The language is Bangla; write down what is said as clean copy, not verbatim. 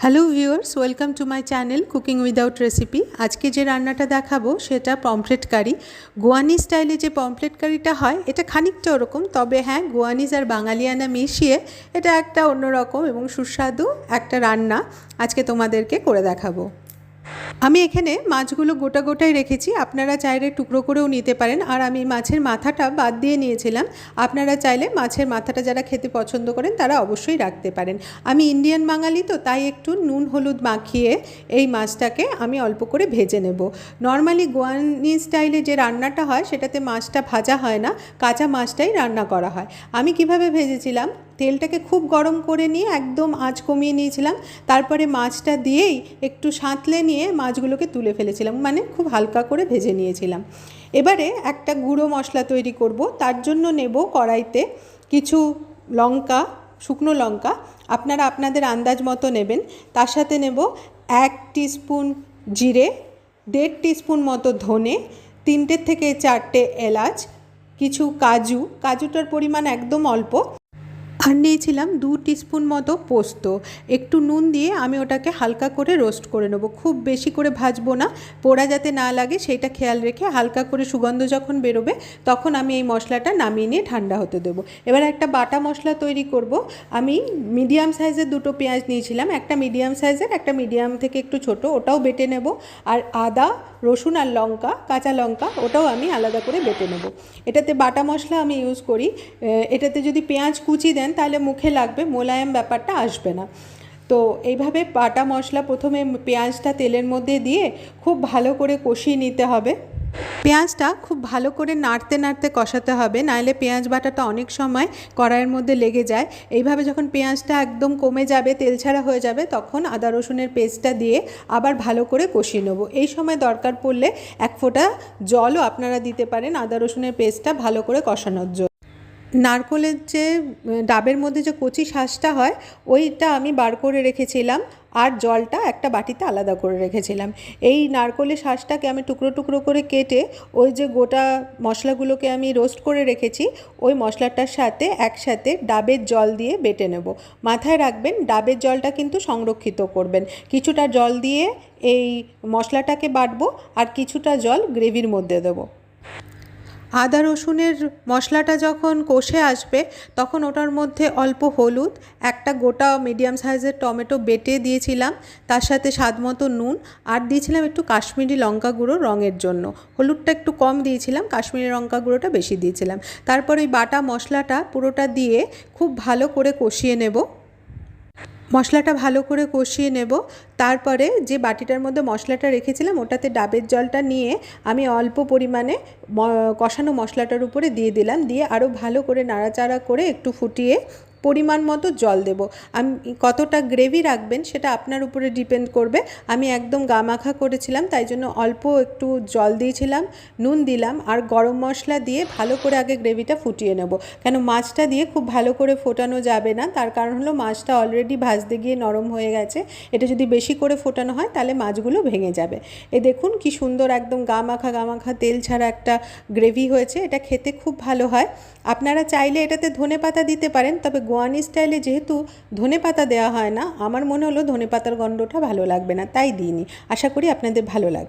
Hello viewers, welcome to my channel cooking without recipe. আজকে যে রান্নাটা দেখাবো সেটা পমফ্রেট কারি। গোয়ানি স্টাইলে যে পমফ্রেট কারিটা হয় এটা খানিকটা ওরকম, তবে হ্যাঁ, গোয়ানিজ আর বাঙালিয়ানা মিশিয়ে এটা একটা অন্যরকম এবং সুস্বাদু একটা রান্না আজকে তোমাদেরকে করে দেখাবো। আমি এখানে মাছগুলো গোটা গোটাই রেখেছি, আপনারা চাইলে টুকরো করেও নিতে পারেন। আর আমি মাছের মাথাটা বাদ দিয়ে নিয়েছিলাম, আপনারা চাইলে মাছের মাথাটা যারা খেতে পছন্দ করেন তারা অবশ্যই রাখতে পারেন। আমি ইন্ডিয়ান বাঙালি তো, তাই একটু নুন হলুদ মাখিয়ে এই মাছটাকে আমি অল্প করে ভেজে নেব। নর্মালি গোয়ানি স্টাইলে যে রান্নাটা হয় সেটাতে মাছটা ভাজা হয় না, কাঁচা মাছটাই রান্না করা হয়। আমি কিভাবে ভেজেছিলাম, তেলটাকে খুব গরম করে নিয়ে একদম আঁচ কমিয়ে নিয়েছিলাম, তারপরে মাছটা দিয়েই একটু সাঁতলে নিয়ে মাছগুলোকে তুলে ফেলেছিলাম, মানে খুব হালকা করে ভেজে নিয়েছিলাম। এবারে একটা গুঁড়ো মশলা তৈরি করব। তার জন্য নেব কড়াইতে কিছু লঙ্কা, শুকনো লঙ্কা, আপনারা আপনাদের আন্দাজ মতো নেবেন। তার সাথে নেব 1 টিস্পুন জিরে, 1.5 টিস্পুন মতো ধনে, 3টে থেকে 4টে এলাচ, কিছু কাজুটার পরিমাণ একদম অল্প, আর নিয়েছিলাম 2 টিস্পুন মতো পোস্ত। একটু নুন দিয়ে আমি ওটাকে হালকা করে রোস্ট করে নেব, খুব বেশি করে ভাজবো না, পোড়া যাতে না লাগে সেইটা খেয়াল রেখে হালকা করে সুগন্ধ যখন বেরোবে তখন আমি এই মশলাটা নামিয়ে নিয়ে ঠান্ডা হতে দেবো। এবার একটা বাটা মশলা তৈরি করব। আমি মিডিয়াম সাইজের 2টো পেঁয়াজ নিয়েছিলাম, একটা মিডিয়াম সাইজের, একটা মিডিয়াম থেকে একটু ছোট, ওটাও বেটে নেব। আর আদা, রসুন আর লঙ্কা, কাঁচা লঙ্কা, ওটাও আমি আলাদা করে বেটে নেব। এটাতে বাটা মশলা আমি ইউজ করি। এটাতে যদি পেঁয়াজ কুচি দেন তাহলে মুখে লাগবে, মোলায়েম ব্যাপারটা আসবে না। তো এইভাবে বাটা মশলা প্রথমে পেঁয়াজটা তেলের মধ্যে দিয়ে খুব ভালো করে কষিয়ে নিতে হবে। পেঁয়াজটা খুব ভালো করে নাড়তে নাড়তে কষাতে হবে, নাহলে পেঁয়াজ বাটাটা অনেক সময় কড়াইয়ের মধ্যে লেগে যায়। এইভাবে যখন পেঁয়াজটা একদম কমে যাবে, তেল ছাড়া হয়ে যাবে, তখন আদা রসুনের পেস্টটা দিয়ে আবার ভালো করে কষিয়ে নেব। এই সময় দরকার পড়লে 1 ফোঁটা জলও আপনারা দিতে পারেন আদা রসুনের পেস্টটা ভালো করে কষানোর জন্য। নারকোলের যে ডাবের মধ্যে যে কচি শাঁসটা হয় ওইটা আমি বার করে রেখেছিলাম, আর জলটা একটা বাটিতে আলাদা করে রেখেছিলাম। এই নারকোলের শাঁসটাকে আমি টুকরো টুকরো করে কেটে ওই যে গোটা মশলাগুলোকে আমি রোস্ট করে রেখেছি ওই মশলাটার সাথে একসাথে ডাবের জল দিয়ে বেটে নেব। মাথায় রাখবেন, ডাবের জলটা কিন্তু সংরক্ষিত করবেন। কিছুটা জল দিয়ে এই মশলাটাকে বাটবো আর কিছুটা জল গ্রেভির মধ্যে দেবো। আদা রসুনের মশলাটা যখন কষে আসবে তখন ওটার মধ্যে অল্প হলুদ, একটা গোটা মিডিয়াম সাইজের টমেটো বেটে দিয়েছিলাম, তার সাথে স্বাদমতো নুন, আর দিয়েছিলাম একটু কাশ্মীরি লঙ্কা গুঁড়ো রঙের জন্য। হলুদটা একটু কম দিয়েছিলাম, কাশ্মীরি লঙ্কা গুঁড়োটা বেশি দিয়েছিলাম। তারপর ওই বাটা মশলাটা পুরোটা দিয়ে খুব ভালো করে কষিয়ে নেব। মশলাটা ভালো করে কষিয়ে নেব। তারপরে যে বাটিটার মধ্যে মশলাটা রেখেছিলাম ওটাতে ডাবের জলটা নিয়ে আমি অল্প পরিমাণে কষানো মশলাটার উপরে দিয়ে দিলাম, দিয়ে আরও ভালো করে নাড়াচাড়া করে একটু ফুটিয়ে পরিমাণ মতো জল দেব। আমি কতটা গ্রেভি রাখবেন সেটা আপনার উপরে ডিপেন্ড করবে। আমি একদম গামাখা করেছিলাম, তাই জন্য অল্প একটু জল দিয়েছিলাম, নুন দিলাম, আর গরম মশলা দিয়ে ভালো করে আগে গ্রেভিটা ফুটিয়ে নেব। কেন মাছটা দিয়ে খুব ভালো করে ফোটানো যাবে না, তার কারণ হলো মাছটা অলরেডি ভাজতে গিয়ে নরম হয়ে গেছে। এটা যদি বেশি করে ফোটানো হয় তাহলে মাছগুলো ভেঙে যাবে। দেখুন কি সুন্দর একদম গামাখা গামাখা তেল ছাড়া একটা গ্রেভি হয়েছে। এটা খেতে খুব ভালো হয়। আপনারা চাইলে এটাতে ধনেপাতা দিতে পারেন, তবে গোয়ানি স্টাইলে যেহেতু ধনেপাতা দেওয়া হয় না, আমার মনে হলো ধনেপাতার গন্ধটা ভালো লাগবে না, তাই দিইনি। আশা করি আপনাদের ভালো লাগবে।